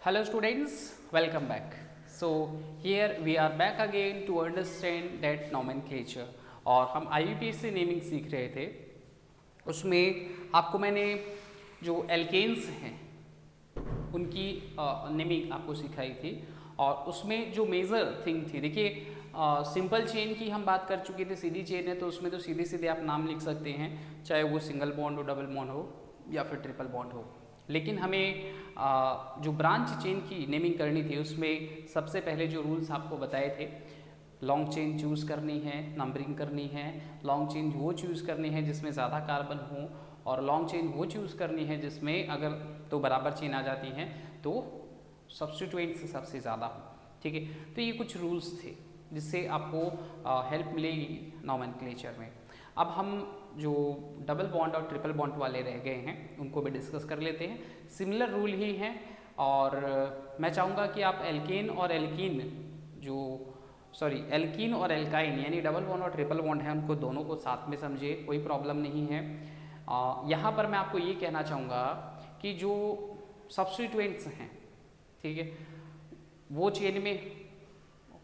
Hello students, welcome back. So here we are back again to understand that nomenclature. और हम IUPAC से naming सीख रहे थे, उसमें आपको मैंने जो एल्केन्स हैं उनकी नेमिंग आपको सिखाई थी और उसमें जो मेजर थिंग थी, देखिए सिंपल चेन की हम बात कर चुके थे, सीधी चेन है तो उसमें तो सीधे सीधे आप नाम लिख सकते हैं, चाहे वो सिंगल बॉन्ड हो, डबल बॉन्ड हो या फिर ट्रिपल बॉन्ड हो। लेकिन हमें जो ब्रांच चेन की नेमिंग करनी थी उसमें सबसे पहले जो रूल्स आपको बताए थे, लॉन्ग चेन चूज़ करनी है, नंबरिंग करनी है, लॉन्ग चेन वो चूज़ करनी है जिसमें ज़्यादा कार्बन हो और लॉन्ग चेन वो चूज़ करनी है जिसमें अगर दो बराबर चेन आ जाती हैं तो सब्स्टिट्यूएंट्स सबसे ज़्यादा हो। ठीक है, तो ये कुछ रूल्स थे जिससे आपको हेल्प मिलेगी नॉमेनक्लेचर में। अब हम जो डबल बॉन्ड और ट्रिपल बॉन्ड वाले रह गए हैं उनको भी डिस्कस कर लेते हैं। सिमिलर रूल ही हैं और मैं चाहूँगा कि आप एल्केन और एल्कीन एल्कीन और एल्काइन यानी डबल बॉन्ड और ट्रिपल बॉन्ड है उनको दोनों को साथ में समझे, कोई प्रॉब्लम नहीं है। यहाँ पर मैं आपको ये कहना चाहूँगा कि जो सब्स्टिट्यूएंट्स हैं, ठीक है, वो चेन में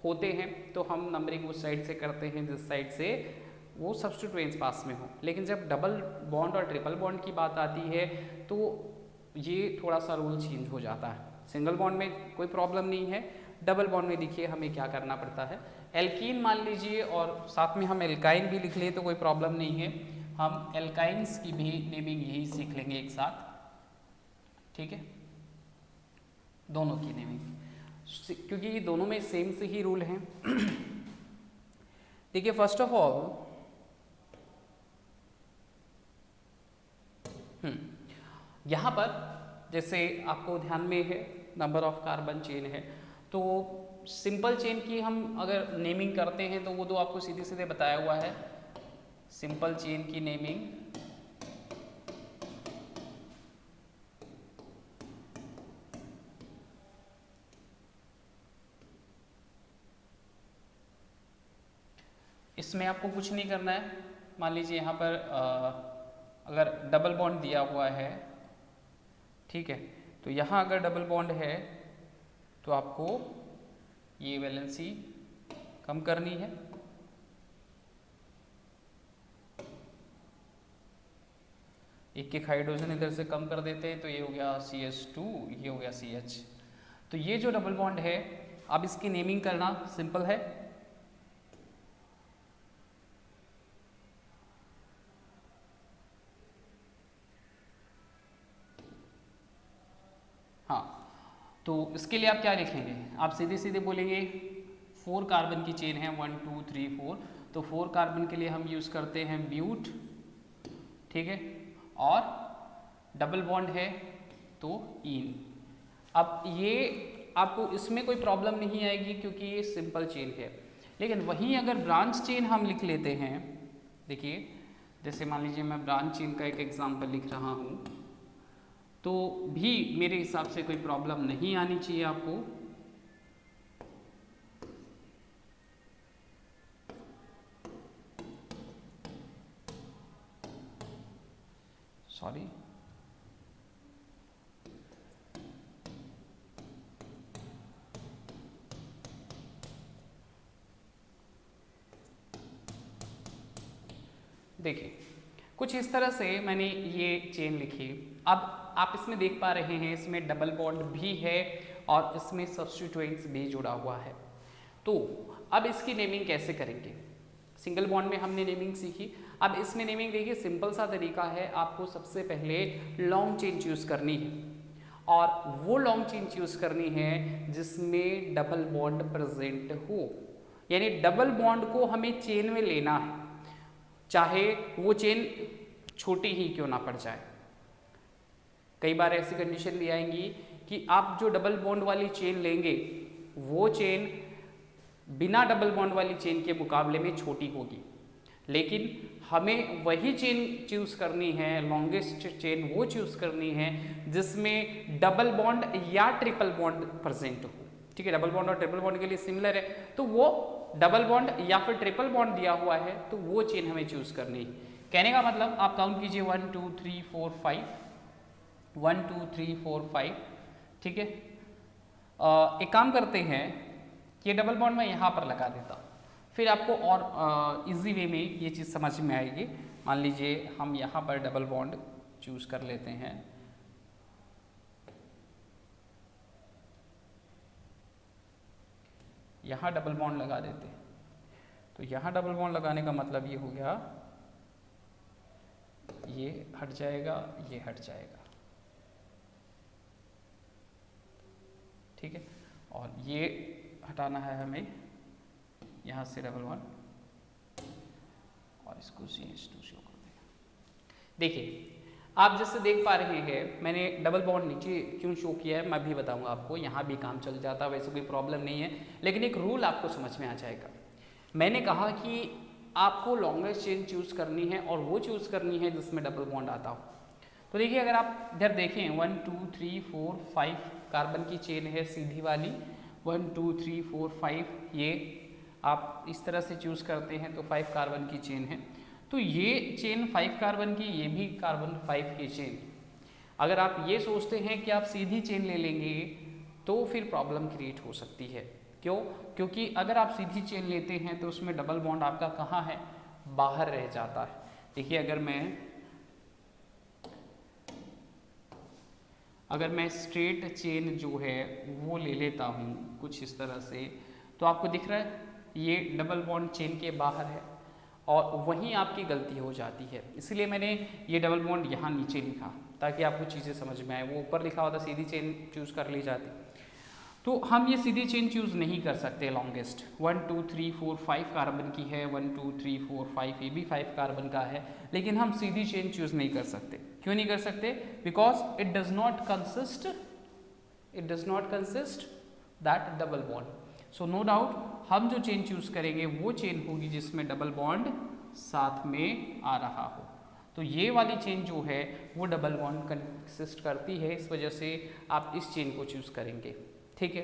होते हैं तो हम नंबरिंग उस साइड से करते हैं जिस साइड से वो सब्स्टिट्यूएंट्स पास में हो। लेकिन जब डबल बॉन्ड और ट्रिपल बॉन्ड की बात आती है तो ये थोड़ा सा रूल चेंज हो जाता है। सिंगल बॉन्ड में कोई प्रॉब्लम नहीं है, डबल बॉन्ड में देखिए हमें क्या करना पड़ता है। एल्कीन मान लीजिए और साथ में हम एल्काइन भी लिख लें तो कोई प्रॉब्लम नहीं है, हम एल्काइंस की भी नेमिंग यही सीख लेंगे एक साथ। ठीक है, दोनों की नेमिंग, क्योंकि ये दोनों में सेम से ही रूल हैं। देखिए फर्स्ट ऑफ ऑल यहाँ पर जैसे आपको ध्यान में है नंबर ऑफ कार्बन चेन है, तो सिंपल चेन की हम अगर नेमिंग करते हैं तो वो तो आपको सीधे सीधे बताया हुआ है। सिंपल चेन की नेमिंग इसमें आपको कुछ नहीं करना है। मान लीजिए यहाँ पर अगर डबल बॉन्ड दिया हुआ है, ठीक है, तो यहाँ अगर डबल बॉन्ड है तो आपको ये वैलेंसी कम करनी है। एक हाइड्रोजन इधर से कम कर देते हैं तो ये हो गया CH2, ये हो गया CH। तो ये जो डबल बॉन्ड है, अब इसकी नेमिंग करना सिंपल है। हाँ, तो इसके लिए आप क्या लिखेंगे, आप सीधे सीधे बोलेंगे 4 कार्बन की चेन है, 1 2 3 4, तो 4 कार्बन के लिए हम यूज़ करते हैं ब्यूट, ठीक है, और डबल बॉन्ड है तो इन। अब ये आपको इसमें कोई प्रॉब्लम नहीं आएगी क्योंकि ये सिंपल चेन है। लेकिन वहीं अगर ब्रांच चेन हम लिख लेते हैं, देखिए जैसे मान लीजिए मैं ब्रांच चेन का एक एग्जांपल लिख रहा हूँ तो भी मेरे हिसाब से कोई प्रॉब्लम नहीं आनी चाहिए आपको। सॉरी, देखिए कुछ इस तरह से मैंने ये चेन लिखी। अब आप इसमें देख पा रहे हैं इसमें डबल बॉन्ड भी है और इसमें सब्स्टिट्यूएंट्स भी जुड़ा हुआ है। तो अब इसकी नेमिंग कैसे करेंगे? सिंगल बॉन्ड में हमने नेमिंग सीखी, अब इसमें नेमिंग देखिए सिंपल सा तरीका है। आपको सबसे पहले लॉन्ग चेन चूज़ करनी है और वो लॉन्ग चेन चूज़ करनी है जिसमें डबल बॉन्ड प्रेजेंट हो, यानी डबल बॉन्ड को हमें चेन में लेना है, चाहे वो चेन छोटी ही क्यों ना पड़ जाए। कई बार ऐसी कंडीशन भी आएंगी कि आप जो डबल बॉन्ड वाली चेन लेंगे वो चेन बिना डबल बॉन्ड वाली चेन के मुकाबले में छोटी होगी, लेकिन हमें वही चेन चूज़ करनी है, लॉन्गेस्ट चेन वो चूज़ करनी है जिसमें डबल बॉन्ड या ट्रिपल बॉन्ड प्रेजेंट हो। ठीक है, डबल बॉन्ड और ट्रिपल बॉन्ड के लिए सिमिलर है, तो वो डबल बॉन्ड या फिर ट्रिपल बॉन्ड दिया हुआ है तो वो चेन हमें चूज़ करनी है। कहने का मतलब आप काउंट कीजिए 1 2 3 4 5, 1 2 3 4 5, ठीक है, एक काम करते हैं, ये डबल बॉन्ड मैं यहाँ पर लगा देता हूँ, फिर आपको और इजी वे में ये चीज़ समझ में आएगी। मान लीजिए हम यहाँ पर डबल बॉन्ड चूज कर लेते हैं, यहाँ डबल बॉन्ड लगा देते हैं। तो यहाँ डबल बॉन्ड लगाने का मतलब ये हो गया, ये हट जाएगा, ये हट जाएगा, ठीक है। और ये हटाना है हमें यहाँ से डबल बॉन्ड, और इसको CH2 शो कर देगा। देखिए आप जैसे देख पा रहे हैं, मैंने डबल बॉन्ड नीचे क्यों शो किया है मैं भी बताऊंगा आपको, यहाँ भी काम चल जाता, वैसे कोई प्रॉब्लम नहीं है, लेकिन एक रूल आपको समझ में आ जाएगा। मैंने कहा कि आपको लॉन्गेस्ट चेन चूज करनी है और वो चूज करनी है जिसमें डबल बॉन्ड आता हो। तो देखिए अगर आप इधर देखें 1 2 3 4 5 कार्बन की चेन है सीधी वाली, 1 2 3 4 5, ये आप इस तरह से चूज करते हैं तो 5 कार्बन की चेन है। तो ये चेन 5 कार्बन की, ये भी कार्बन 5 की चेन। अगर आप ये सोचते हैं कि आप सीधी चेन ले लेंगे तो फिर प्रॉब्लम क्रिएट हो सकती है। क्यों? क्योंकि अगर आप सीधी चेन लेते हैं तो उसमें डबल बॉन्ड आपका कहाँ है, बाहर रह जाता है। देखिए अगर मैं स्ट्रेट चेन जो है वो ले लेता हूँ कुछ इस तरह से, तो आपको दिख रहा है ये डबल बॉन्ड चेन के बाहर है और वहीं आपकी गलती हो जाती है। इसलिए मैंने ये डबल बॉन्ड यहाँ नीचे लिखा ताकि आपको चीज़ें समझ में आए। वो ऊपर लिखा होता सीधी चेन चूज कर ली जाती, तो हम ये सीधी चेन चूज नहीं कर सकते। लॉन्गेस्ट 1 2 3 4 5 कार्बन की है, 1 2 3 4 5, ये भी 5 कार्बन का है, लेकिन हम सीधी चेन चूज नहीं कर सकते। क्यों नहीं कर सकते? Because it does not consist that double bond. So no doubt हम जो चेन चूज करेंगे वो चेन होगी जिसमें डबल बॉन्ड साथ में आ रहा हो। तो ये वाली चेन जो है वो डबल बॉन्ड कंसिस्ट करती है, इस वजह से आप इस चेन को चूज करेंगे, ठीक है,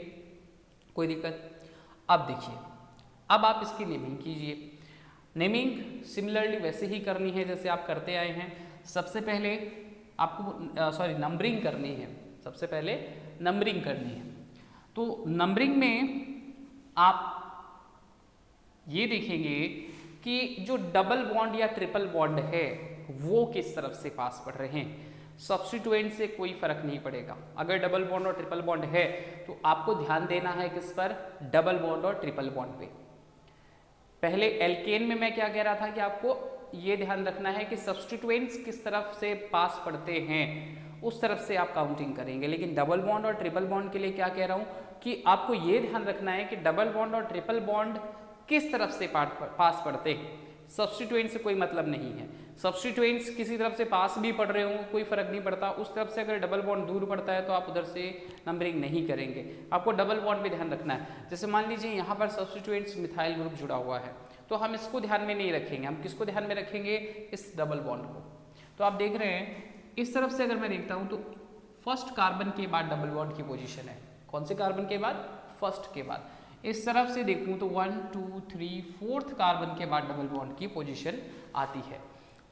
कोई दिक्कत। अब देखिए, अब आप इसकी नेमिंग कीजिए। नेमिंग सिमिलरली वैसे ही करनी है जैसे आप करते आए हैं। सबसे पहले आपको नंबरिंग करनी है, सबसे पहले नंबरिंग करनी है। तो नंबरिंग में आप ये देखेंगे कि जो डबल बॉन्ड या ट्रिपल बॉन्ड है वो किस तरफ से पास पड़ रहे हैं। सब्स्टिट्यूएंट से कोई फर्क नहीं पड़ेगा। अगर डबल बॉन्ड और ट्रिपल बॉन्ड है तो आपको ध्यान देना है किस पर, डबल बॉन्ड और ट्रिपल बॉन्ड पे। पहले एल्केन में मैं क्या कह रहा था कि आपको ये ध्यान रखना है कि सब्स्टिट्यूएंट्स किस तरफ से पास पड़ते हैं उस तरफ से आप काउंटिंग करेंगे। लेकिन डबल बॉन्ड और ट्रिपल बॉन्ड के लिए क्या कह रहा हूं कि आपको ये ध्यान रखना है कि डबल बॉन्ड और ट्रिपल बॉन्ड किस तरफ से पास पड़ते हैं, सब्स्टिट्यूएंट से कोई मतलब नहीं है। सब्स्टिट्यूएंट्स किसी तरफ से पास भी पड़ रहे होंगे कोई फर्क नहीं पड़ता, उस तरफ से अगर डबल बॉन्ड दूर पड़ता है तो आप उधर से नंबरिंग नहीं करेंगे। आपको डबल बॉन्ड भी ध्यान रखना है। जैसे मान लीजिए यहाँ पर सब्स्टिट्यूएंट्स मिथाइल ग्रुप जुड़ा हुआ है तो हम इसको ध्यान में नहीं रखेंगे, हम किसको ध्यान में रखेंगे, इस डबल बॉन्ड को। तो आप देख रहे हैं इस तरफ से अगर मैं देखता हूँ तो फर्स्ट कार्बन के बाद डबल बॉन्ड की पोजीशन है। कौन से कार्बन के बाद? फर्स्ट के बाद। इस तरफ से देखूं तो 1 2 3 4th कार्बन के बाद डबल बॉन्ड की पोजीशन आती है।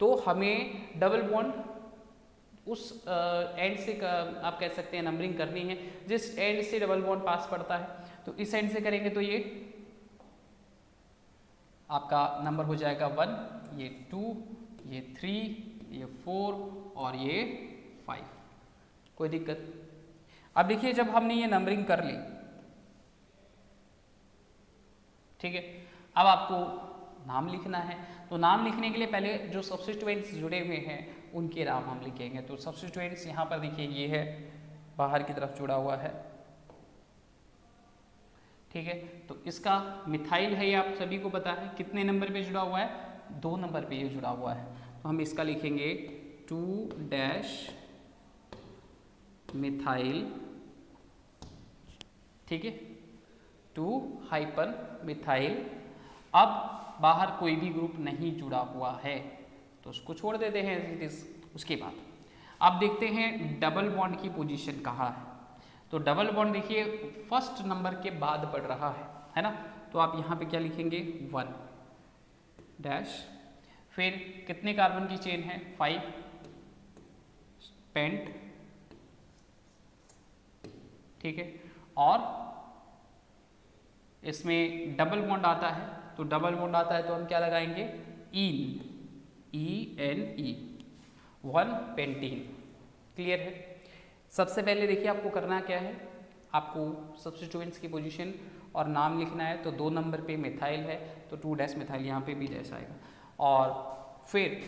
तो हमें डबल बॉन्ड उस एंड से आप कह सकते हैं नंबरिंग करनी है जिस एंड से डबल बॉन्ड पास पड़ता है। तो इस एंड से करेंगे तो ये आपका नंबर हो जाएगा 1, ये 2, ये 3, ये 4 और ये 5। कोई दिक्कत? अब देखिए जब हमने ये नंबरिंग कर ली, ठीक है, अब आपको नाम लिखना है। तो नाम लिखने के लिए पहले जो सब्स्टिट्यूएंट्स जुड़े हुए हैं उनके नाम हम लिखेंगे। तो सब्स्टिट्यूएंट्स यहाँ पर देखिए ये है, बाहर की तरफ जुड़ा हुआ है, ठीक है। तो इसका मिथाइल है, ये आप सभी को पता है। कितने नंबर पे जुड़ा हुआ है? 2 नंबर पे ये जुड़ा हुआ है। तो हम इसका लिखेंगे 2- मिथाइल, ठीक है, 2-मिथाइल। अब बाहर कोई भी ग्रुप नहीं जुड़ा हुआ है तो उसको छोड़ देते हैं एज इट इज। उसके बाद अब देखते हैं डबल बॉन्ड की पोजीशन कहाँ है। तो डबल बॉन्ड देखिए फर्स्ट नंबर के बाद पड़ रहा है ना। तो आप यहाँ पे क्या लिखेंगे? 1-। फिर कितने कार्बन की चेन है? 5 पेंट, ठीक है। और इसमें डबल बॉन्ड आता है, तो डबल बॉन्ड आता है तो हम क्या लगाएंगे, इन, ENE, 1 पेंटीन। क्लियर है। सबसे पहले देखिए आपको करना क्या है, आपको सब्स्टिट्यूएंट्स की पोजीशन और नाम लिखना है। तो 2 नंबर पे मिथाइल है तो 2 मिथाइल, यहाँ पे भी डैश आएगा। और फिर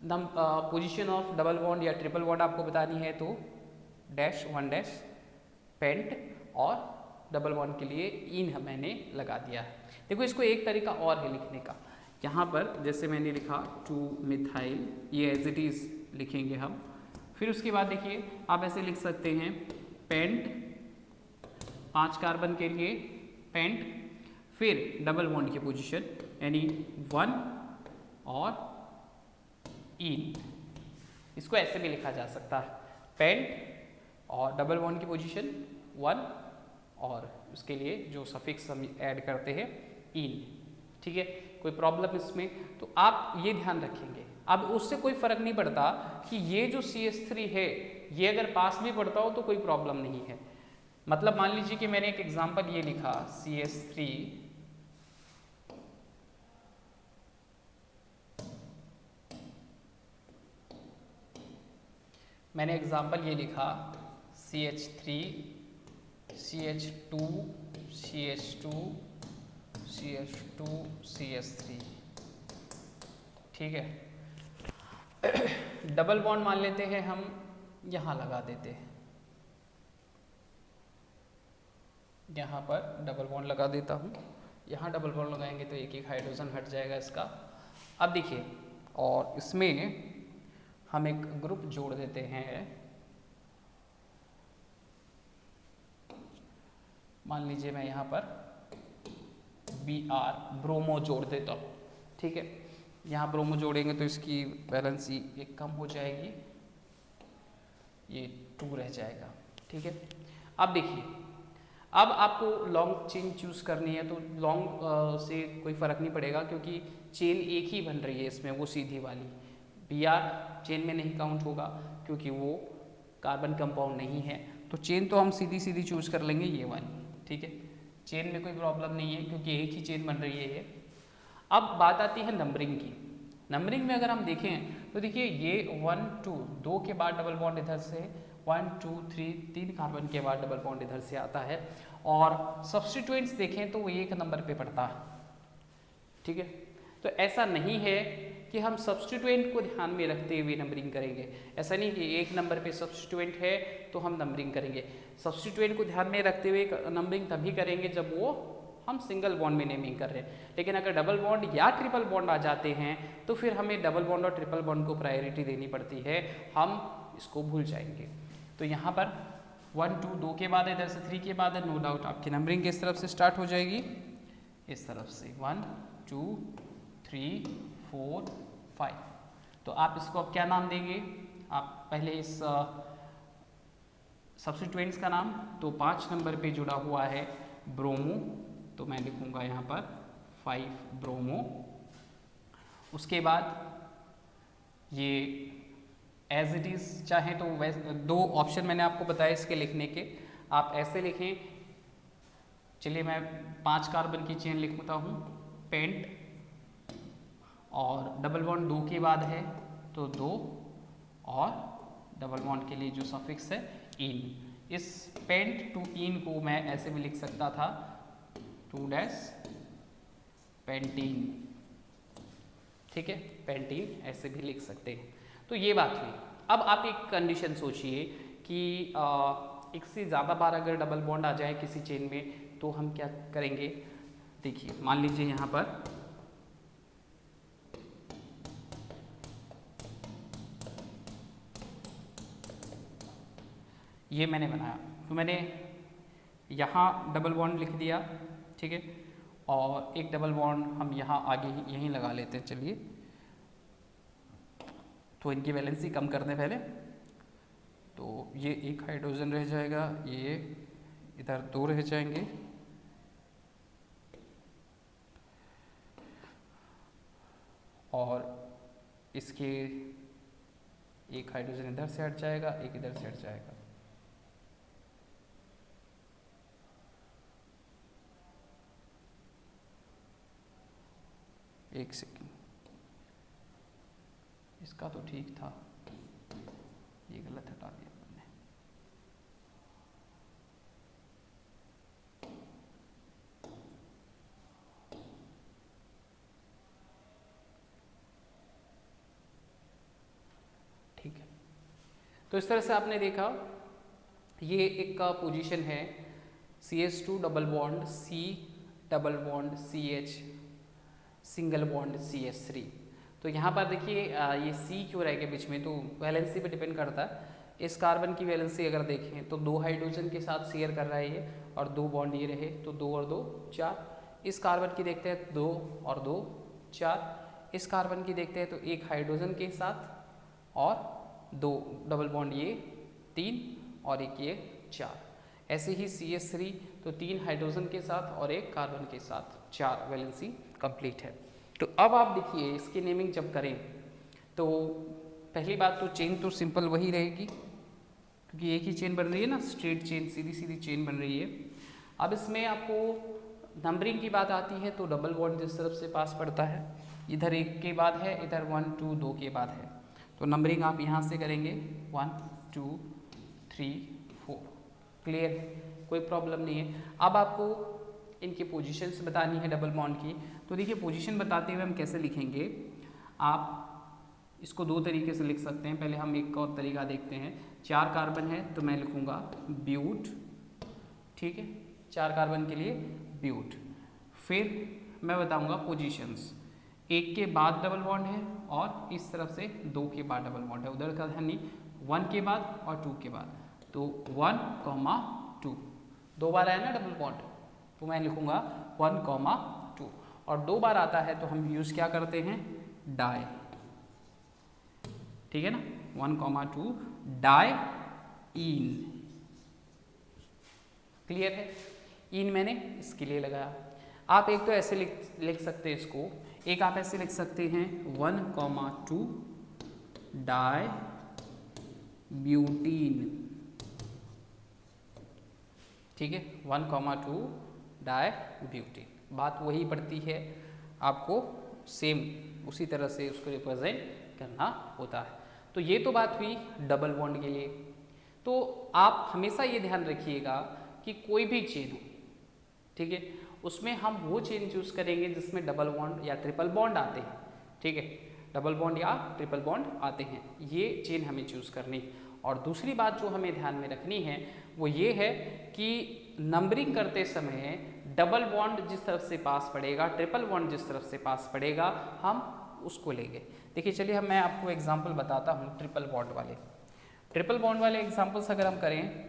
पोजीशन ऑफ डबल बॉन्ड या ट्रिपल बॉन्ड आपको बतानी है तो डैश 1 पेंट, और डबल बॉन्ड के लिए इन मैंने लगा दिया है। देखो इसको एक तरीका और है लिखने का, यहाँ पर जैसे मैंने लिखा 2 मिथाइल, ये एज इट इज़ लिखेंगे हम। फिर उसके बाद देखिए आप ऐसे लिख सकते हैं पेंट, 5 कार्बन के लिए पेंट, फिर डबल बॉन्ड की पोजीशन यानी 1 और इन, इसको ऐसे भी लिखा जा सकता है, पेंट और डबल बॉन्ड की पोजीशन 1 और उसके लिए जो सफिक्स हम ऐड करते हैं इन। ठीक है, कोई प्रॉब्लम इसमें? तो आप ये ध्यान रखेंगे। अब उससे कोई फर्क नहीं पड़ता कि ये जो CH3 है ये अगर पास भी पड़ता हो तो कोई प्रॉब्लम नहीं है। मतलब मान लीजिए कि मैंने एक एग्जांपल ये लिखा CH3, मैंने एग्जांपल ये लिखा CH3, CH2, CH2, CH2, CH3। ठीक है, डबल बॉन्ड मान लेते हैं हम, यहाँ लगा देते हैं, यहाँ पर डबल बॉन्ड लगा देता हूँ। यहाँ डबल बॉन्ड लगाएंगे तो एक हाइड्रोजन हट जाएगा इसका। अब देखिए, और इसमें हम एक ग्रुप जोड़ देते हैं, मान लीजिए मैं यहाँ पर Br, ब्रोमो जोड़ देता हूँ। ठीक है, यहाँ ब्रोमो जोड़ेंगे तो इसकी वैलेंसी एक कम हो जाएगी, ये 2 रह जाएगा। ठीक है, अब देखिए, अब आपको लॉन्ग चेन चूज करनी है तो लॉन्ग से कोई फर्क नहीं पड़ेगा क्योंकि चेन एक ही बन रही है इसमें, वो सीधी वाली। Br चेन में नहीं काउंट होगा क्योंकि वो कार्बन कंपाउंड नहीं है, तो चेन तो हम सीधी सीधी चूज कर लेंगे ये वाली। ठीक है, चेन में कोई प्रॉब्लम नहीं है क्योंकि एक ही चेन बन रही है ये। अब बात आती है नंबरिंग की। नंबरिंग में अगर हम देखें तो देखिए ये 1 2, 2 के बाद डबल बॉन्ड इधर से, 1 2 3, 3 कार्बन के बाद डबल बॉन्ड इधर से आता है, और सब्स्टिट्यूएंट्स देखें तो वो 1 नंबर पे पड़ता है। ठीक है, तो ऐसा नहीं है कि हम सब्स्टिट्यूएंट को ध्यान में रखते हुए नंबरिंग करेंगे। ऐसा नहीं कि 1 नंबर पे सब्स्टिट्यूएंट है तो हम नंबरिंग करेंगे। सब्स्टिट्यूएंट को ध्यान में रखते हुए नंबरिंग तभी करेंगे जब वो हम सिंगल बॉन्ड में नेमिंग कर रहे हैं। लेकिन अगर डबल बॉन्ड या ट्रिपल बॉन्ड आ जाते हैं तो फिर हमें डबल बॉन्ड और ट्रिपल बॉन्ड को प्रायोरिटी देनी पड़ती है, हम इसको भूल जाएंगे। तो यहाँ पर 1 2, 2 के बाद है, इधर से 3 के बाद है, नो डाउट आपकी नंबरिंग किस तरफ से स्टार्ट हो जाएगी, इस तरफ से 1 2 3 4 5। तो आप इसको अब क्या नाम देंगे, आप पहले इस सब्स्टिट्यूएंट्स का नाम, तो 5 नंबर पे जुड़ा हुआ है ब्रोमो, तो मैं लिखूंगा यहाँ पर 5 ब्रोमो। उसके बाद ये एज इट इज़ चाहे तो वैसे 2 ऑप्शन मैंने आपको बताया इसके लिखने के, आप ऐसे लिखें। चलिए मैं 5 कार्बन की चेन लिखता हूँ, पेंट, और डबल बॉन्ड 2 के बाद है तो 2, और डबल बॉन्ड के लिए जो सफिक्स है इन। इस पेंट टू इन को मैं ऐसे भी लिख सकता था 2 पेंटीन। ठीक है, पेंटीन ऐसे भी लिख सकते हैं। तो ये बात हुई। अब आप एक कंडीशन सोचिए कि एक से ज़्यादा बार अगर डबल बॉन्ड आ जाए किसी चेन में तो हम क्या करेंगे। देखिए मान लीजिए यहाँ पर ये मैंने बनाया, तो मैंने यहाँ डबल बॉन्ड लिख दिया। ठीक है, और एक डबल बॉन्ड हम यहाँ आगे यहीं लगा लेते हैं। चलिए, तो इनकी वैलेंसी कम करने पहले, तो ये एक हाइड्रोजन रह जाएगा, ये इधर 2 रह जाएंगे, और इसके एक हाइड्रोजन इधर से हट जाएगा, एक इधर से हट जाएगा। एक सेकेंड, इसका तो ठीक था, ये गलत हटा दिया मैंने। ठीक है, तो इस तरह से आपने देखा ये एक का पोजीशन है CH2 double bond C double bond CH single bond CH3। तो यहाँ पर देखिए ये C क्यों रह गया बीच में, तो वैलेंसी पे डिपेंड करता है। इस कार्बन की वैलेंसी अगर देखें तो 2 हाइड्रोजन के साथ शेयर कर रहा है ये, और 2 बॉन्ड ये रहे, तो 2 और 2 4। इस कार्बन की देखते हैं 2 और 2 4। इस कार्बन की देखते हैं तो 1 हाइड्रोजन के साथ और 2 डबल बॉन्ड ये 3 और 1 ये 4। ऐसे ही CH3 तो 3 हाइड्रोजन के साथ और 1 कार्बन के साथ 4 वैलेंसी कंप्लीट है। तो अब आप देखिए इसकी नेमिंग जब करें तो पहली बात तो चेन तो सिंपल वही रहेगी, क्योंकि एक ही चेन बन रही है ना, स्ट्रेट चेन, सीधी सीधी चेन बन रही है। अब इसमें आपको नंबरिंग की बात आती है तो डबल बॉन्ड जिस तरफ से पास पड़ता है, इधर 1 के बाद है, इधर 1 2 2 के बाद है, तो नंबरिंग आप यहाँ से करेंगे 1 2 3 4। क्लियर, कोई प्रॉब्लम नहीं है। अब आपको इनकी पोजीशंस बतानी है डबल बॉन्ड की, तो देखिए पोजीशन बताते हुए हम कैसे लिखेंगे। आप इसको 2 तरीके से लिख सकते हैं। पहले हम एक और तरीका देखते हैं। 4 कार्बन है तो मैं लिखूँगा ब्यूट, ठीक है, 4 कार्बन के लिए ब्यूट। फिर मैं बताऊँगा पोजीशंस, 1 के बाद डबल बॉन्ड है और इस तरफ से 2 के बाद डबल बॉन्ड है, उधर का है नहीं, 1 के बाद और 2 के बाद, तो 1 2 2 बार आया ना डबल बॉन्ड, तो मैं लिखूँगा 1 2। और 2 बार आता है तो हम यूज़ क्या करते हैं, डाई, ठीक है ना, 1 2 डाई इन। क्लियर है, इन मैंने इसके लिए लगाया। आप एक तो ऐसे लिख सकते हैं इसको, एक आप ऐसे लिख सकते हैं 1 2 डाई ब्यूटीन, ठीक है, 1 2 डाई ब्यूटीन। बात वही पड़ती है, आपको सेम उसी तरह से उसको रिप्रेजेंट करना होता है। तो ये तो बात हुई डबल बॉन्ड के लिए। तो आप हमेशा ये ध्यान रखिएगा कि कोई भी चेन हो, ठीक है, उसमें हम वो चेन चूज करेंगे जिसमें डबल बॉन्ड या ट्रिपल बॉन्ड आते हैं, ठीक है, डबल बॉन्ड या ट्रिपल बॉन्ड आते हैं, ये चेन हमें चूज करनी। और दूसरी बात जो हमें ध्यान में रखनी है वो ये है कि नंबरिंग करते समय डबल बॉन्ड जिस तरफ से पास पड़ेगा, ट्रिपल बॉन्ड जिस तरफ से पास पड़ेगा, हम उसको लेंगे। देखिए चलिए मैं आपको एग्जांपल बताता हूँ ट्रिपल बॉन्ड वाले। ट्रिपल बॉन्ड वाले एग्जांपल्स अगर हम करें,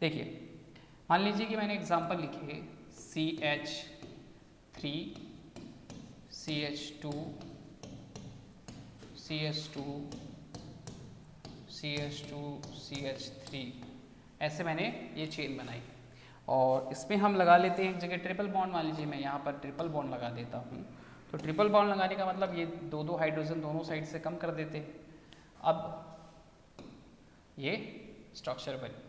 देखिए मान लीजिए कि मैंने एग्जांपल लिखे CH3 CH2 CH2 CH2 CH3, ऐसे मैंने ये चेन बनाई और इसमें हम लगा लेते हैं एक जगह ट्रिपल बॉन्ड। मान लीजिए मैं यहाँ पर ट्रिपल बॉन्ड लगा देता हूँ, तो ट्रिपल बॉन्ड लगाने का मतलब ये 2 हाइड्रोजन दोनों साइड से कम कर देते हैं। अब ये स्ट्रक्चर बनी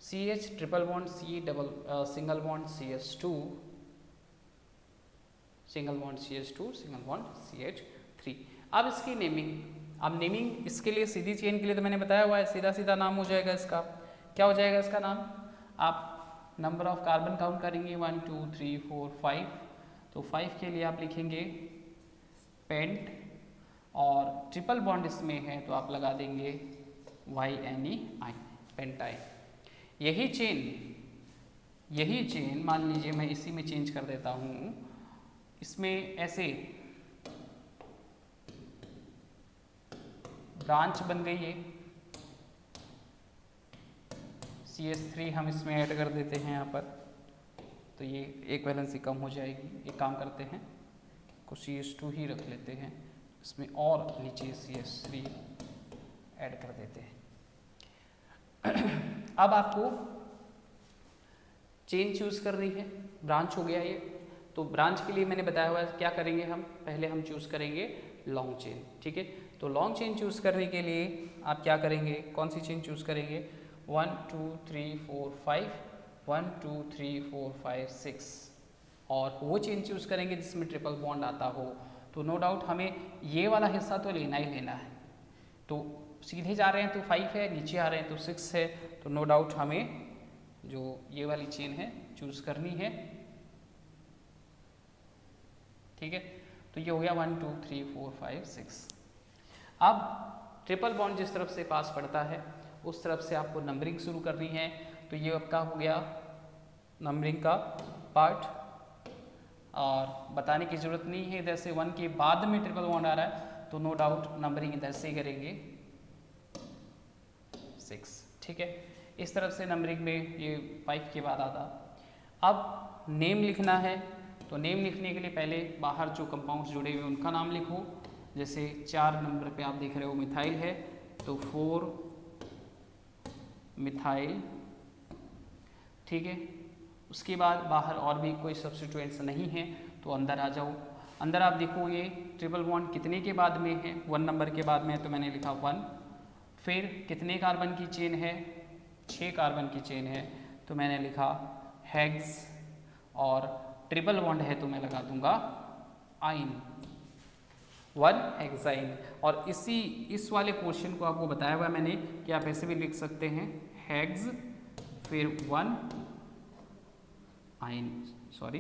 CH triple bond C double single bond CH2 single bond CH2 single bond CH3। अब इसकी नेमिंग, अब नेमिंग इसके लिए सीधी चेन के लिए तो मैंने बताया हुआ है, सीधा सीधा नाम हो जाएगा इसका। क्या हो जाएगा इसका नाम, आप नंबर ऑफ कार्बन काउंट करेंगे 1 2 3 4 5, तो 5 के लिए आप लिखेंगे पेंट, और ट्रिपल बॉन्ड इसमें है तो आप लगा देंगे YNEI, पेंटाइन। यही चेन मान लीजिए मैं इसी में चेंज कर देता हूँ, इसमें ऐसे ब्रांच बन गई है, CH3 हम इसमें ऐड कर देते हैं यहाँ पर, तो ये एक वैलेंसी कम हो जाएगी। एक काम करते हैं को CH2 ही रख लेते हैं इसमें, और नीचे CH3 ऐड कर देते हैं। अब आपको चेन चूज करनी है, ब्रांच हो गया ये। तो ब्रांच के लिए मैंने बताया हुआ है क्या करेंगे हम, पहले हम चूज करेंगे लॉन्ग चेन, ठीक है। तो लॉन्ग चेन चूज करने के लिए आप क्या करेंगे, कौन सी चेन चूज करेंगे, 1 2 3 4 5, 1 2 3 4 5 6, और वो चेन चूज करेंगे जिसमें ट्रिपल बॉन्ड आता हो। तो नो डाउट हमें ये वाला हिस्सा तो लेना ही लेना है। तो सीधे जा रहे हैं तो 5 है, नीचे आ रहे हैं तो 6 है, तो नो डाउट हमें जो ये वाली चेन है चूज करनी है, ठीक है। तो ये हो गया 1 2 3 4 5 6। अब ट्रिपल बॉन्ड जिस तरफ से पास पड़ता है उस तरफ से आपको नंबरिंग शुरू करनी है। तो ये आपका हो गया नंबरिंग का पार्ट, और बताने की ज़रूरत नहीं है, इधर से 1 के बाद में ट्रिपल बॉन्ड आ रहा है तो नो डाउट नंबरिंग इधर से ही करेंगे 6, ठीक है। इस तरफ से नंबरिंग में ये 5 के बाद आता। अब नेम लिखना है, तो नेम लिखने के लिए पहले बाहर जो कंपाउंड्स जुड़े हुए उनका नाम लिखो। जैसे 4 नंबर पे आप देख रहे हो मिथाइल है, तो 4 मिथाइल, ठीक है। उसके बाद बाहर और भी कोई सब्स्टिट्यूएंट्स नहीं है तो अंदर आ जाओ। अंदर आप देखो ये ट्रिपल बॉन्ड कितने के बाद में है, 1 नंबर के बाद में है, तो मैंने लिखा 1। फिर कितने कार्बन की चेन है, 6 कार्बन की चेन है, तो मैंने लिखा हेक्स, और ट्रिपल बॉन्ड है तो मैं लगा दूंगा आइन, 1 हेक्साइन। और इस वाले पोर्शन को आपको बताया हुआ है मैंने कि आप ऐसे भी लिख सकते हैं हेक्स फिर 1 आइन, सॉरी,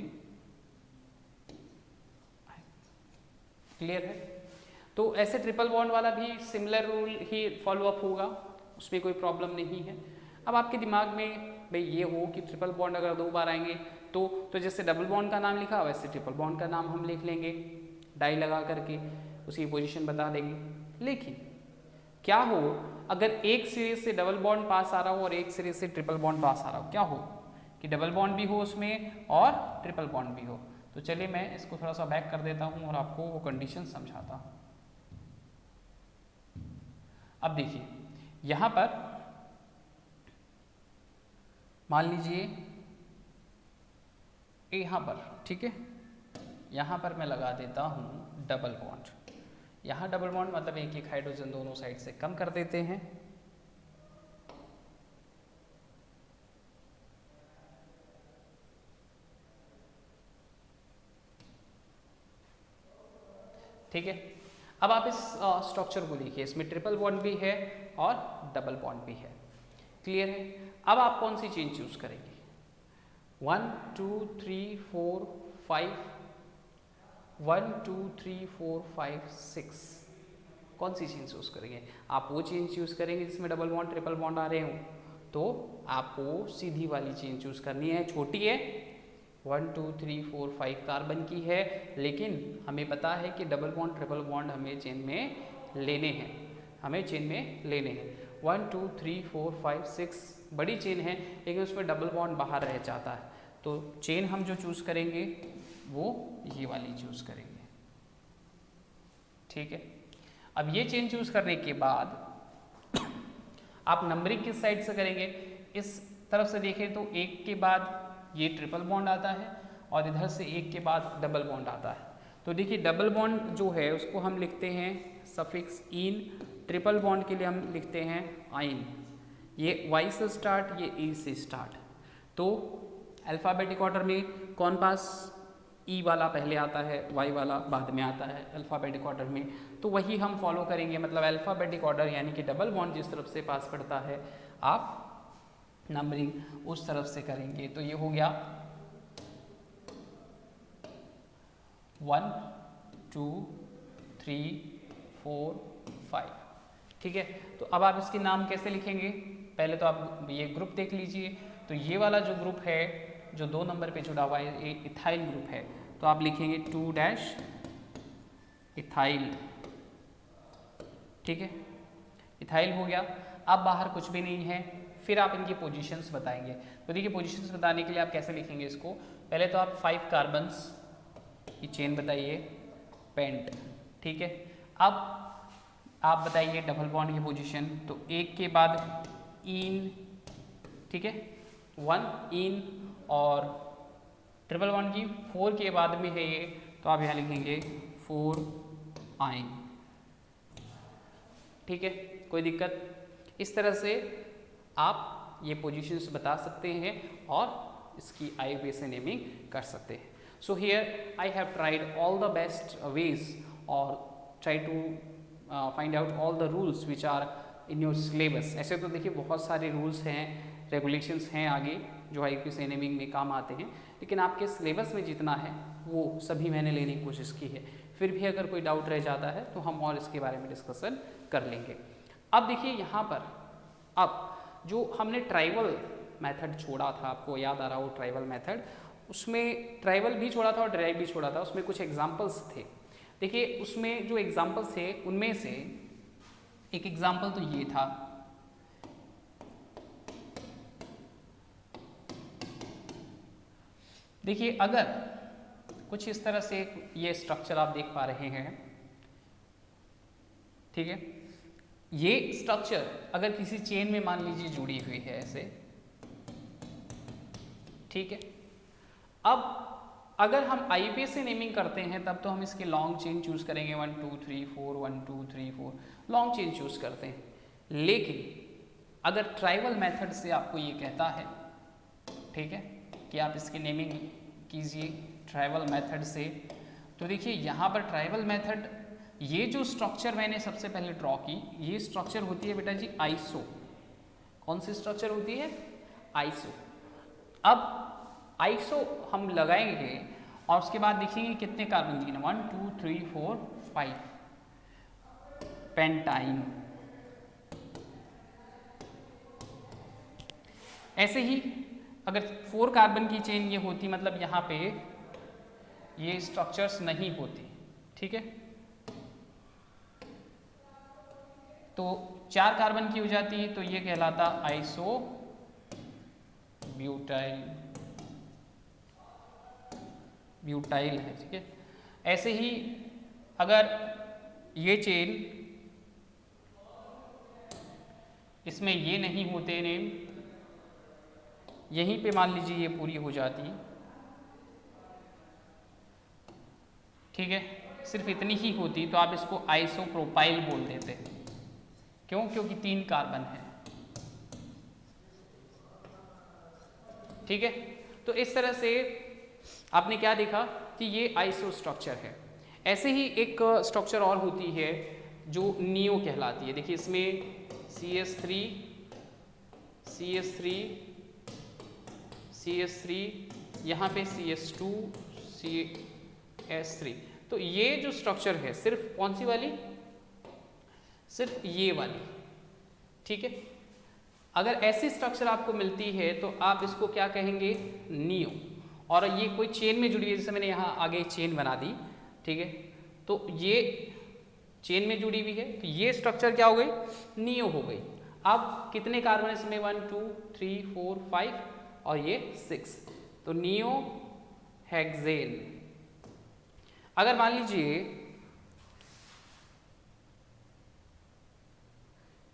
क्लियर है। तो ऐसे ट्रिपल बॉन्ड वाला भी सिमिलर रूल ही फॉलो अप होगा, उसमें कोई प्रॉब्लम नहीं है। अब आपके दिमाग में भाई ये हो कि ट्रिपल बॉन्ड अगर 2 बार आएंगे तो जैसे डबल बॉन्ड का नाम लिखा वैसे ट्रिपल बॉन्ड का नाम हम लिख लेंगे, डाई लगा करके उसकी पोजीशन बता देंगे। लेकिन क्या हो अगर एक सिरे से डबल बॉन्ड पास आ रहा हो और एक सिरे से ट्रिपल बॉन्ड पास आ रहा हो, क्या हो कि डबल बॉन्ड भी हो उसमें और ट्रिपल बॉन्ड भी हो। तो चलिए मैं इसको थोड़ा सा बैक कर देता हूँ और आपको वो कंडीशन समझाता हूँ। अब देखिए यहाँ पर मान लीजिए यहाँ पर, ठीक है, यहाँ पर मैं लगा देता हूँ डबल बॉन्ड। यहाँ डबल बॉन्ड मतलब एक हाइड्रोजन दोनों साइड से कम कर देते हैं, ठीक है। अब आप इस स्ट्रक्चर को देखिए, इसमें ट्रिपल बॉन्ड भी है और डबल बॉन्ड भी है, क्लियर है। अब आप कौन सी चेन चूज करेंगे, 1 2 3 4 5, 1 2 3 4 5 6, कौन सी चेन चूज करेंगे। आप वो चेन चूज करेंगे जिसमें डबल बॉन्ड ट्रिपल बॉन्ड आ रहे हो, तो आपको सीधी वाली चेन चूज करनी है। छोटी है, 1 2 3 4 5 कार्बन की है, लेकिन हमें पता है कि डबल बॉन्ड ट्रिपल बॉन्ड हमें चेन में लेने हैं, हमें चेन में लेने हैं। 1 2 3 4 5 6 बड़ी चेन है, लेकिन उसमें डबल बॉन्ड बाहर रह जाता है, तो चेन हम जो चूज करेंगे वो ये वाली चूज करेंगे, ठीक है। अब ये चेन चूज करने के बाद आप नंबरिंग किस साइड से करेंगे, इस तरफ से देखें तो 1 के बाद ये ट्रिपल बॉन्ड आता है और इधर से 1 के बाद डबल बॉन्ड आता है। तो देखिए डबल बॉन्ड जो है उसको हम लिखते हैं सफिक्स इन, ट्रिपल बॉन्ड के लिए हम लिखते हैं आइन। ये Y से स्टार्ट, ये E से स्टार्ट। तो अल्फ़ाबेटिक ऑर्डर में कौन पास, E वाला पहले आता है, Y वाला बाद में आता है अल्फ़ाबेटिक ऑर्डर में, तो वही हम फॉलो करेंगे। मतलब अल्फ़ाबेटिक ऑर्डर यानी कि डबल बॉन्ड जिस तरफ से पास पड़ता है आप नंबरिंग उस तरफ से करेंगे। तो ये हो गया 1 2 3 4 5, ठीक है। तो अब आप इसके नाम कैसे लिखेंगे, पहले तो आप ये ग्रुप देख लीजिए। तो ये वाला जो ग्रुप है जो 2 नंबर पे जुड़ा हुआ है ये इथाइल ग्रुप है, तो आप लिखेंगे 2' इथाइल, ठीक है, इथाइल हो गया। अब बाहर कुछ भी नहीं है, फिर आप इनकी पोजीशंस बताएंगे। तो देखिए पोजीशंस बताने के लिए आप कैसे लिखेंगे इसको, पहले तो आप 5 कार्बन्स की चेन बताइए पेंट, ठीक है। अब आप बताइए डबल बॉन्ड की पोजीशन, तो 1 के बाद इन, ठीक है, 1 इन, और ट्रिपल बॉन्ड की 4 के बाद में है ये, तो आप यहाँ लिखेंगे 4 आइन, ठीक है, कोई दिक्कत। इस तरह से आप ये पोजीशंस बता सकते हैं और इसकी IUPAC नेमिंग कर सकते हैं। So here I have tried all the best ways और try to find out all the rules which are in your syllabus. ऐसे तो देखिए बहुत सारे रूल्स हैं, रेगुलेशंस हैं आगे जो IUPAC नेमिंग में काम आते हैं, लेकिन आपके सिलेबस में जितना है वो सभी मैंने लेने की कोशिश की है। फिर भी अगर कोई डाउट रह जाता है तो हम और इसके बारे में डिस्कशन कर लेंगे। अब देखिए यहाँ पर अब जो हमने ट्राइबल मेथड छोड़ा था, आपको याद आ रहा हो ट्राइबल मेथड, उसमें ट्राइबल भी छोड़ा था और ड्राइव भी छोड़ा था, उसमें कुछ एग्जाम्पल्स थे। देखिए उसमें जो एग्जाम्पल्स थे उनमें से एक एग्जाम्पल तो ये था, देखिए अगर कुछ इस तरह से ये स्ट्रक्चर आप देख पा रहे हैं, ठीक है, ये स्ट्रक्चर अगर किसी चेन में मान लीजिए जुड़ी हुई है ऐसे, ठीक है। अब अगर हम IUPAC नेमिंग करते हैं तब तो हम इसके लॉन्ग चेन चूज करेंगे, 1 2 3 4 1 2 3 4 लॉन्ग चेन चूज करते हैं। लेकिन अगर ट्राइबल मेथड से आपको ये कहता है, ठीक है, कि आप इसकी नेमिंग कीजिए ट्राइबल मेथड से, तो देखिए यहाँ पर ट्राइबल मेथड, ये जो स्ट्रक्चर मैंने सबसे पहले ड्रॉ की, ये स्ट्रक्चर होती है बेटा जी आइसो। कौन सी स्ट्रक्चर होती है? आइसो। अब आइसो हम लगाएंगे और उसके बाद देखेंगे कितने कार्बन चेन, 1 2 3 4 5 पेंटाइन। ऐसे ही अगर 4 कार्बन की चेन ये होती, मतलब यहाँ पे ये स्ट्रक्चर्स नहीं होती, ठीक है, तो 4 कार्बन की हो जाती है, तो ये कहलाता आइसो ब्यूटाइल है, ठीक है। ऐसे ही अगर ये चेन, इसमें ये नहीं होते नेम, यहीं पे मान लीजिए ये पूरी हो जाती, ठीक है, सिर्फ इतनी ही होती तो आप इसको आइसोप्रोपाइल बोल देते। क्यों? क्योंकि 3 कार्बन है, ठीक है। तो इस तरह से आपने क्या देखा कि ये आइसो स्ट्रक्चर है। ऐसे ही एक स्ट्रक्चर और होती है जो नियो कहलाती है। देखिए इसमें CH3 CH3 CH3, यहाँ पे CH2 CH3, तो ये जो स्ट्रक्चर है सिर्फ कौन सी वाली? सिर्फ ये वाली, ठीक है। अगर ऐसी स्ट्रक्चर आपको मिलती है तो आप इसको क्या कहेंगे? नियो। और ये कोई चेन में जुड़ी है, जैसे मैंने यहाँ आगे चेन बना दी, ठीक है, तो ये चेन में जुड़ी हुई है, तो ये स्ट्रक्चर क्या हो गई? नियो हो गई। अब कितने कार्बन है इसमें? 1 2 3 4 5 और ये 6, तो नियो हेक्सेन। अगर मान लीजिए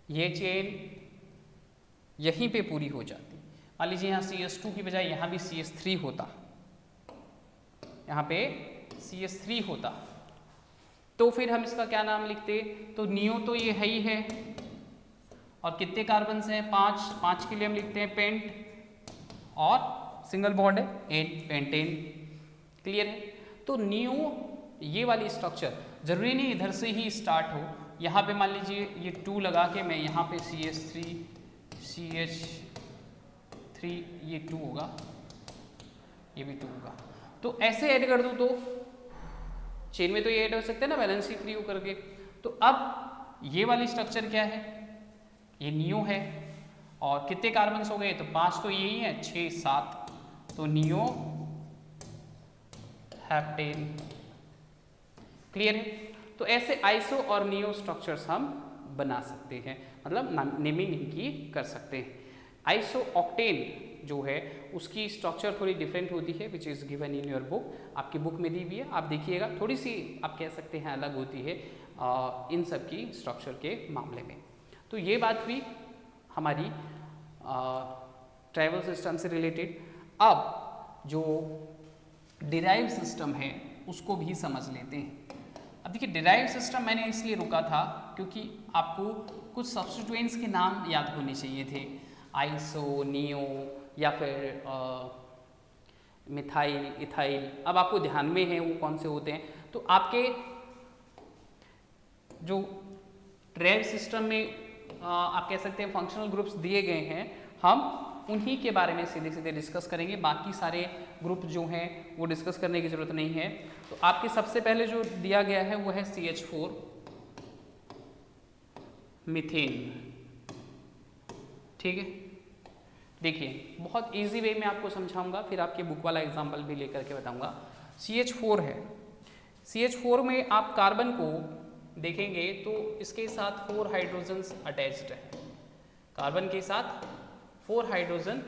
ये चेन यहीं पे पूरी हो जाती, मान लीजिए यहाँ CH2 की बजाय यहाँ भी CH3 होता, यहाँ पे CH3 होता, तो फिर हम इसका क्या नाम लिखते? तो नियो तो ये है ही है, और कितने कार्बन हैं? 5 के लिए हम लिखते हैं पेंट, और सिंगल बॉन्ड है 8, पेंटेन। क्लियर है? तो नियो ये वाली स्ट्रक्चर जरूरी नहीं इधर से ही स्टार्ट हो, यहाँ पे मान लीजिए ये 2 लगा के मैं यहाँ पे CH3 ये 2 होगा, ये भी 2 होगा, तो ऐसे ऐड कर दूँ तो चेन में तो ये ऐड हो सकते हैं ना वैलेंसी फ्री हो करके। तो अब ये वाली स्ट्रक्चर क्या है? ये नियो है, और कितने कार्बन हो गए? तो 5 तो यही है, 6 7, तो नियो हेप्टेन। क्लियर है? तो ऐसे आइसो और नियो स्ट्रक्चर्स हम बना सकते हैं, मतलब नेमिंग इनकी कर सकते हैं। आइसो ऑक्टेन जो है उसकी स्ट्रक्चर थोड़ी डिफरेंट होती है, which is given in your book, आपकी बुक में दी हुई है, आप देखिएगा, थोड़ी सी आप कह सकते हैं अलग होती है इन सब की स्ट्रक्चर के मामले में। तो ये बात हुई हमारी ट्राइबल सिस्टम से रिलेटेड। अब जो डिराइव सिस्टम है उसको भी समझ लेते हैं। अब देखिए डिराइव सिस्टम मैंने इसलिए रुका था क्योंकि आपको कुछ सब्स्टिट्यूएंट्स के नाम याद होने चाहिए थे, आइसो, नियो या फिर मिथाइल, इथाइल। अब आपको ध्यान में है वो कौन से होते हैं। तो आपके जो डिराइव सिस्टम में आप कह सकते हैं फंक्शनल ग्रुप्स दिए गए हैं, हम उन्हीं के बारे में सीधे सीधे डिस्कस करेंगे। बाकी सारे ग्रुप जो हैं वो डिस्कस करने की ज़रूरत नहीं है। तो आपके सबसे पहले जो दिया गया है वो है CH4 मीथेन। ठीक है, देखिए बहुत इजी वे में आपको समझाऊंगा, फिर आपके बुक वाला एग्जाम्पल भी लेकर के बताऊंगा। CH4 है, CH4 में आप कार्बन को देखेंगे तो इसके साथ 4 हाइड्रोजन्स अटैच्ड है, कार्बन के साथ 4 हाइड्रोजन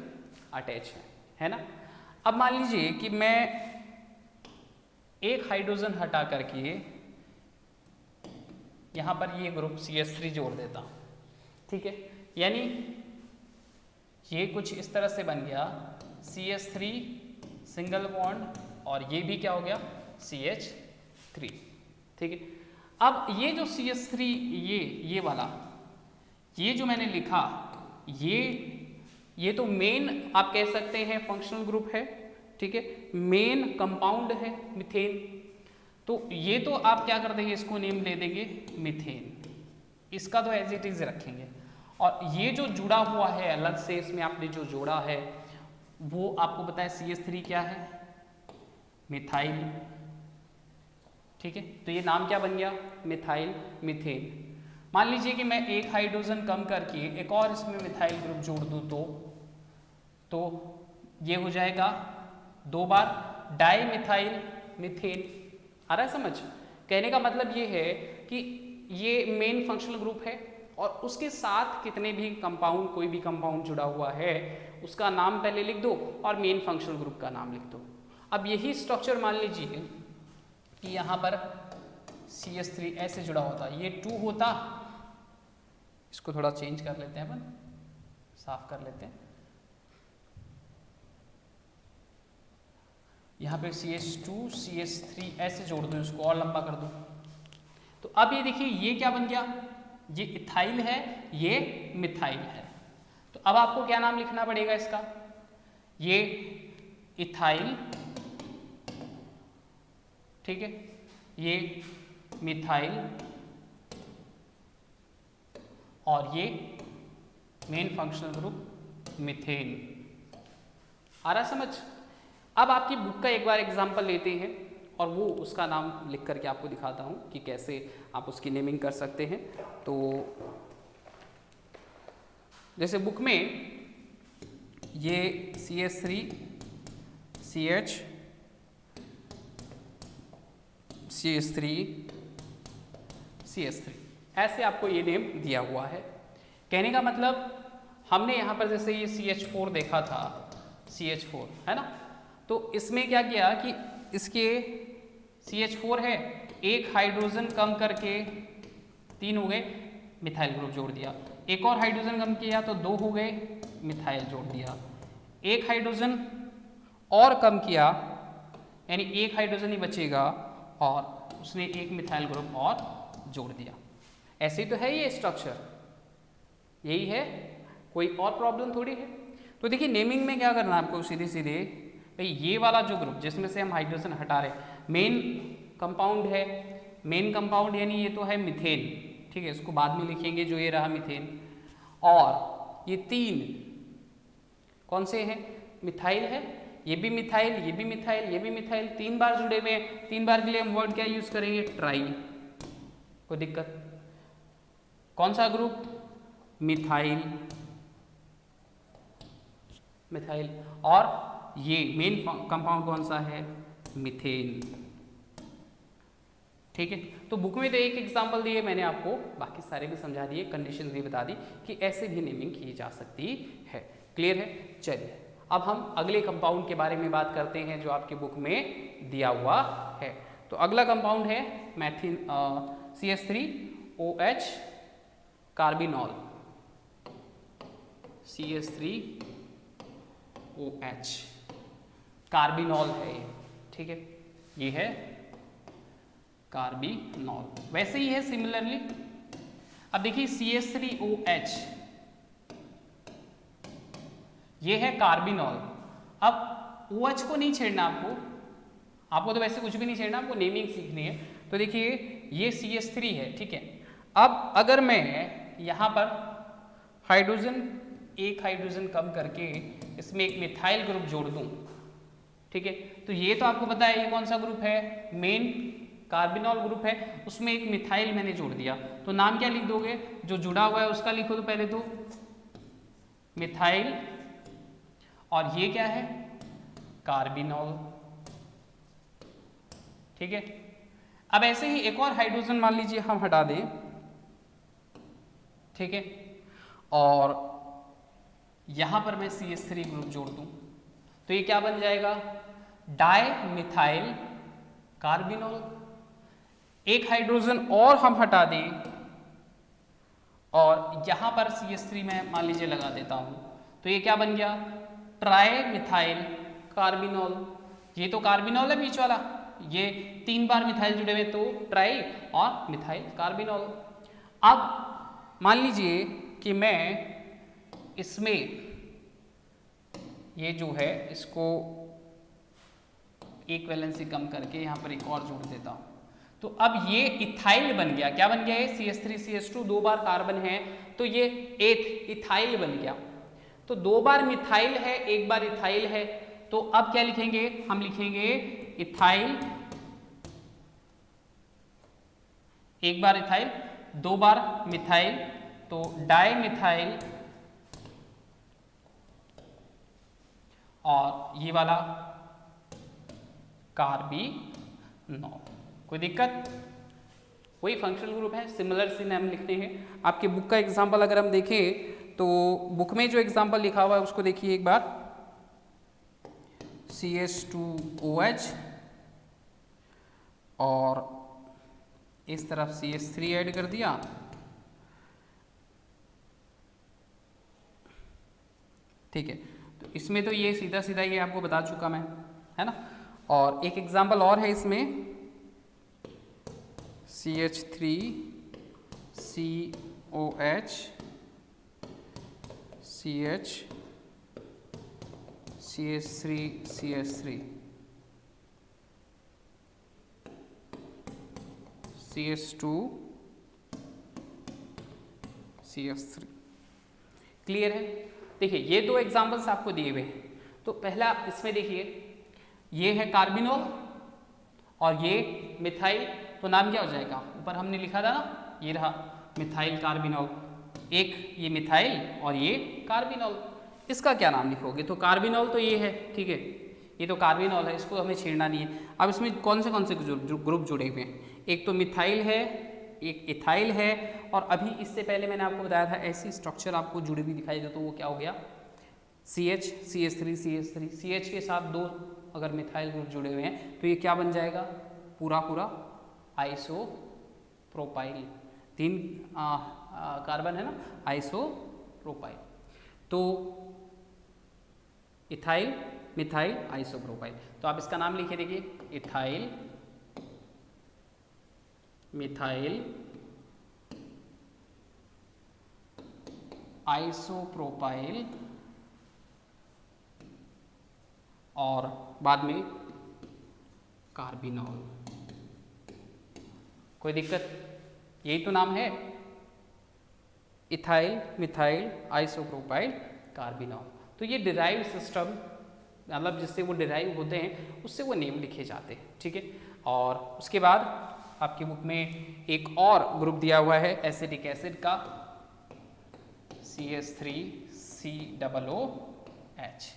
अटैच है ना। अब मान लीजिए कि मैं एक हाइड्रोजन हटा करके यहाँ पर ये ग्रुप CH3 जोड़ देता हूँ, ठीक है। यानी ये कुछ इस तरह से बन गया CH3 सिंगल बॉन्ड और ये भी क्या हो गया CH3, ठीक है। अब ये जो CH3 ये वाला ये जो मैंने लिखा ये तो मेन आप कह सकते हैं फंक्शनल ग्रुप है, ठीक है, मेन कंपाउंड है मीथेन। तो ये तो आप क्या कर देंगे, इसको नेम दे देंगे मीथेन, इसका तो एज इट इज रखेंगे। और ये जो जुड़ा हुआ है अलग से, इसमें आपने जो जोड़ा है वो आपको पता है CH3 क्या है, मिथाइल, ठीक है। तो ये नाम क्या बन गया, मिथाइल मीथेन। मान लीजिए कि मैं एक हाइड्रोजन कम करके एक और इसमें मिथाइल ग्रुप जोड़ दूं तो ये हो जाएगा 2 बार डाई मिथाइल मीथेन। आ रहा है समझ? कहने का मतलब ये है कि ये मेन फंक्शनल ग्रुप है और उसके साथ कितने भी कंपाउंड, कोई भी कंपाउंड जुड़ा हुआ है उसका नाम पहले लिख दो और मेन फंक्शनल ग्रुप का नाम लिख दो। अब यही स्ट्रक्चर मान लीजिए कि यहाँ पर CH3 ऐसे जुड़ा होता, ये 2 होता, इसको थोड़ा चेंज कर लेते हैं अपन, साफ कर लेते हैं। यहाँ पे CH2 CH3 ऐसे जोड़ दो, इसको और लंबा कर दो। तो अब ये देखिए ये क्या बन गया, ये इथाइल है, ये मिथाइल है। तो अब आपको क्या नाम लिखना पड़ेगा इसका, ये इथाइल, ठीक है, ये मिथाइल और ये मेन फंक्शनल ग्रुप मीथेन। आ रहा समझ? अब आपकी बुक का एक बार एग्जांपल लेते हैं और वो उसका नाम लिख करके आपको दिखाता हूँ कि कैसे आप उसकी नेमिंग कर सकते हैं। तो जैसे बुक में ये CH3 CH3 ऐसे आपको ये नेम दिया हुआ है। कहने का मतलब हमने यहाँ पर जैसे ये CH4 देखा था, CH4 है ना, तो इसमें क्या किया कि इसके CH4 है, एक हाइड्रोजन कम करके 3 हो गए, मिथाइल ग्रुप जोड़ दिया। एक और हाइड्रोजन कम किया तो 2 हो गए, मिथाइल जोड़ दिया। एक हाइड्रोजन और कम किया यानी एक हाइड्रोजन ही बचेगा और उसने एक मिथाइल ग्रुप और जोड़ दिया। ऐसे तो है ये स्ट्रक्चर, यही है, कोई और प्रॉब्लम थोड़ी है। तो देखिए नेमिंग में क्या करना है आपको, सीधे सीधे भाई ये वाला जो ग्रुप जिसमें से हम हाइड्रोजन हटा रहे मेन कंपाउंड है, मेन कंपाउंड यानी ये तो है मिथेन, ठीक है, इसको बाद में लिखेंगे, जो ये रहा मिथेन। और ये 3 कौन से हैं, मिथाइल है, ये भी मिथाइल, ये भी मिथाइल, ये भी मिथाइल, 3 बार जुड़े हुए हैं। 3 बार के लिए हम वर्ड क्या यूज करेंगे, ट्राई। कोई दिक्कत? कौन सा ग्रुप, मिथाइल, मिथाइल। और ये मेन कंपाउंड कौन सा है, मीथेन, ठीक है। तो बुक में तो एक एग्जांपल दिए मैंने आपको, बाकी सारे भी समझा दिए, कंडीशन भी बता दी कि ऐसे भी नेमिंग की जा सकती है। क्लियर है? चलिए अब हम अगले कंपाउंड के बारे में बात करते हैं जो आपकी बुक में दिया हुआ है। तो अगला कंपाउंड है मैथिन CH3OH कार्बिनॉल, CH3OH, कार्बिनॉल है ये, ठीक है, ये है कार्बिनॉल। वैसे ही है सिमिलरली। अब देखिए CH3OH, ये है कार्बिनॉल। अब OH को नहीं छेड़ना आपको तो वैसे कुछ भी नहीं छेड़ना, आपको नेमिंग सीखनी है। तो देखिए ये CH3 है, ठीक है। अब अगर मैं यहाँ पर एक हाइड्रोजन कम करके इसमें एक मिथाइल ग्रुप जोड़ दूं, ठीक है, तो ये तो आपको पता है ये कौन सा ग्रुप है, मेन कार्बिनॉल ग्रुप है, उसमें एक मिथाइल मैंने जोड़ दिया। तो नाम क्या लिख दोगे, जो जुड़ा हुआ है उसका लिखो। तो पहले तो मिथाइल, और ये क्या है, कार्बिनॉल, ठीक है। अब ऐसे ही एक और हाइड्रोजन मान लीजिए हम हटा दें, ठीक है, और यहां पर मैं CH3 ग्रुप जोड़ दूं, तो ये क्या बन जाएगा, डाई मिथाइल कार्बिनॉल। एक हाइड्रोजन और हम हटा दें और यहां पर CH3 मैं मान लीजिए लगा देता हूं, तो ये क्या बन गया, ट्राई मिथाइल कार्बिनॉल। ये तो कार्बिनॉल है बीच वाला, ये 3 बार मिथाइल जुड़े हुए, तो ट्राई और मिथाइल कार्बिनॉल। अब मान लीजिए कि मैं इसमें ये जो है इसको एक वैलेंसी कम करके यहाँ पर एक और जोड़ देता हूँ, तो अब ये इथाइल बन गया। क्या बन गया है, CH3CH2 2 बार कार्बन है, तो ये इथाइल बन गया। तो 2 बार मिथाइल है, 1 बार इथाइल है, तो अब क्या लिखेंगे, हम लिखेंगे इथाइल, 1 बार इथाइल, 2 बार मिथाइल, तो डाई मिथाइल, और ये वाला कार्बिनॉल। कोई दिक्कत, वही फंक्शनल ग्रुप है, सिमिलर सी नाम लिखते हैं। आपके बुक का एग्जांपल अगर हम देखें तो बुक में जो एग्जांपल लिखा हुआ है उसको देखिए एक बार, CH2OH और इस तरफ CH3 ऐड कर दिया, ठीक है। तो इसमें तो ये सीधा सीधा ये आपको बता चुका मैं, है ना। और एक एग्जांपल और है इसमें, CH3COH CH3CH3 CH2CH3। क्लियर है। देखिए ये 2 एग्जांपल्स आपको दिए हुए हैं। तो पहला इसमें देखिए ये है कार्बिनॉल और ये मिथाइल, तो नाम क्या हो जाएगा, ऊपर हमने लिखा था ना, ये रहा मिथाइल कार्बिनॉल, एक ये मिथाइल और ये कार्बिनॉल। इसका क्या नाम लिखोगे, तो कार्बिनॉल तो ये है, ठीक है, ये तो कार्बिनॉल है, इसको हमें छेड़ना नहीं है। अब इसमें कौन से ग्रुप जुड़े हुए हैं, एक तो मिथाइल है, एक इथाइल है, और अभी इससे पहले मैंने आपको बताया था ऐसी स्ट्रक्चर आपको जुड़ी हुई दिखाई दे तो वो क्या हो गया, CH CH3 CH3, CH के साथ 2 अगर मिथाइल ग्रुप जुड़े हुए हैं तो ये क्या बन जाएगा, पूरा पूरा आइसोप्रोपाइल। 3 कार्बन है ना, आइसोप्रोपाइल। तो इथाइल मिथाइल आइसोप्रोपाइल। तो आप इसका नाम लिखे देखिए, इथाइल मिथाइल आइसोप्रोपाइल, और बाद में कार्बिनॉल। कोई दिक्कत, यही तो नाम है, इथाइल मिथाइल आइसोप्रोपाइल कार्बिनॉल। तो ये डिराइव सिस्टम, मतलब जिससे वो डिराइव होते हैं उससे वो नेम लिखे जाते हैं, ठीक है। और उसके बाद आपकी बुक में एक और ग्रुप दिया हुआ है एसिटिक एसिड का, CH3COOH,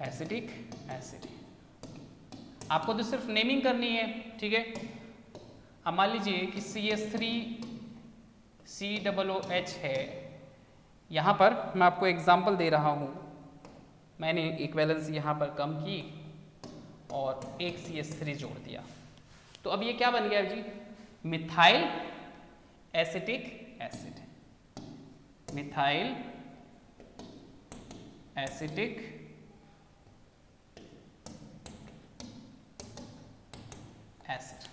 एसिटिक एसिड। आपको तो सिर्फ नेमिंग करनी है, ठीक है। अब मान लीजिए कि CH3COOH है, यहाँ पर मैं आपको एग्जाम्पल दे रहा हूँ, मैंने एक वैलेंस यहाँ पर कम की और एक CH3 जोड़ दिया, तो अब ये क्या बन गया जी, methyl acetic acid. Methyl acetic acid.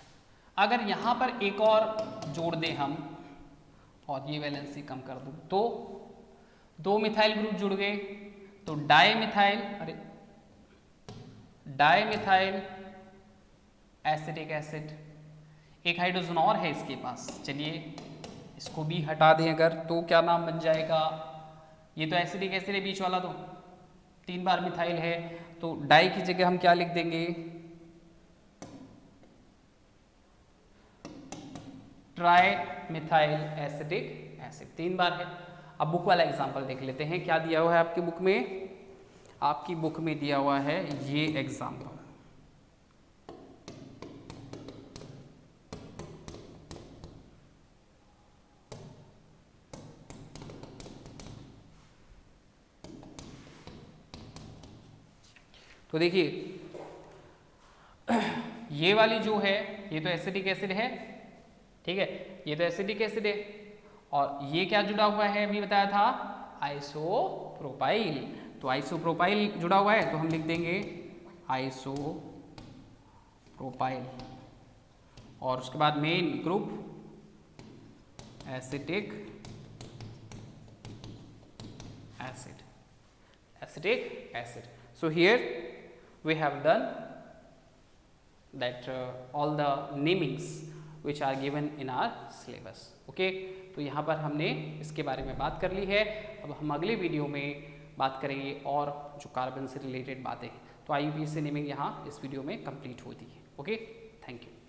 अगर यहां पर एक और जोड़ दें हम और ये वैलेंसी कम कर दूं तो 2 मिथाइल ग्रुप जुड़ गए, तो डाईमिथाइल एसिटिक एसिड। एक हाइड्रोजन और है इसके पास, चलिए इसको भी हटा दें अगर, तो क्या नाम बन जाएगा, ये तो एसिडिक एसिड है बीच वाला, तो 3 बार मिथाइल है, तो डाई की जगह हम क्या लिख देंगे, ट्राई मिथाइल एसिटिक एसिड। 3 बार है। अब बुक वाला एग्जांपल देख लेते हैं, क्या दिया हुआ है आपकी बुक में। आपकी बुक में दिया हुआ है ये एग्जांपल, तो देखिए ये वाली जो है ये तो एसिटिक एसिड है, ठीक है, ये तो एसिटिक एसिड है, और ये क्या जुड़ा हुआ है अभी बताया था, आइसोप्रोपाइल। तो आइसोप्रोपाइल जुड़ा हुआ है तो हम लिख देंगे आइसोप्रोपाइल, और उसके बाद main group acetic acid. So here we have done that all the namings which are given in our syllabus. Okay, तो यहाँ पर हमने इसके बारे में बात कर ली है। अब हम अगले वीडियो में बात करेंगे और जो कार्बन से रिलेटेड बातें, तो IUPAC नेमिंग यहाँ इस वीडियो में कंप्लीट होती है। Okay, thank you.